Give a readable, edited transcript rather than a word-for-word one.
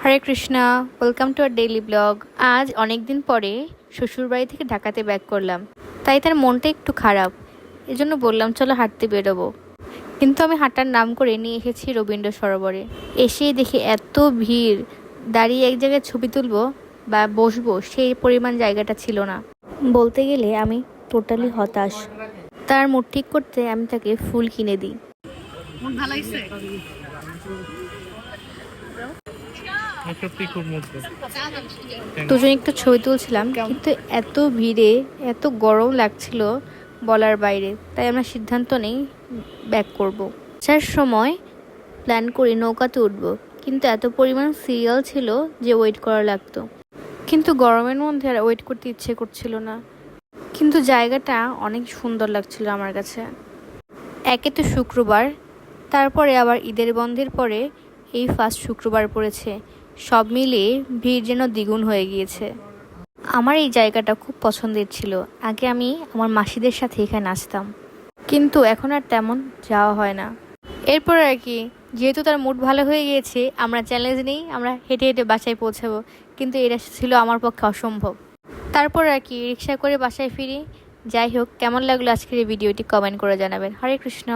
Hare Krishna, welcome to our daily blog. আজ অনেক দিন পরে শ্বশুরবাড়ি থেকে ঢাকাতে ব্যাক করলাম, তাই তার মনটা একটু খারাপ। এজন্য বললাম চলো হাঁটতে বেরোবো। কিন্তু আমি হাঁটার নাম করে নিয়ে এসেছি রবীন্দ্র সরোবরে। এসেই দেখি এত ভিড়, দাঁড়িয়ে এক জায়গায় ছবি তুলবো বা বসবো সেই পরিমাণ জায়গাটা ছিল না। বলতে গেলে আমি টোটালি হতাশ। তার মুড ঠিক করতে আমি তাকে ফুল কিনে দিই। দুজন একটু ছবি তুলছিলাম, কিন্তু এত ভিড়ে এত গরম লাগছিল বলার বাইরে। তাই আমরা সিদ্ধান্ত নেই ব্যাক করব। আসার সময় প্ল্যান করি নৌকাতে উঠব, কিন্তু এত পরিমাণ সিরিয়াল ছিল যে ওয়েট করা লাগতো। কিন্তু গরমের মধ্যে আর ওয়েট করতে ইচ্ছে করছিল না। কিন্তু জায়গাটা অনেক সুন্দর লাগছিল আমার কাছে। একে তো শুক্রবার, তারপরে আবার ঈদের বন্ধের পরে এই ফার্স্ট শুক্রবার পড়েছে। সব মিলিয়ে ভিড় যেন দ্বিগুণ হয়ে গিয়েছে। আমার এই জায়গাটা খুব পছন্দের ছিল। আগে আমি আমার মাসিদের সাথে এখানে আসতাম, কিন্তু এখন আর তেমন যাওয়া হয় না। এরপর আর কি, যেহেতু তার মুড ভালো হয়ে গিয়েছে, আমরা চ্যালেঞ্জ নিই আমরা হেঁটে হেঁটে বাসায় পৌঁছাবো। কিন্তু এটা ছিল আমার পক্ষে অসম্ভব। তারপর আর কি রিক্সা করে বাসায় ফিরি। যাই হোক, কেমন লাগলো আজকের এই ভিডিওটি কমেন্ট করে জানাবেন। হরে কৃষ্ণ।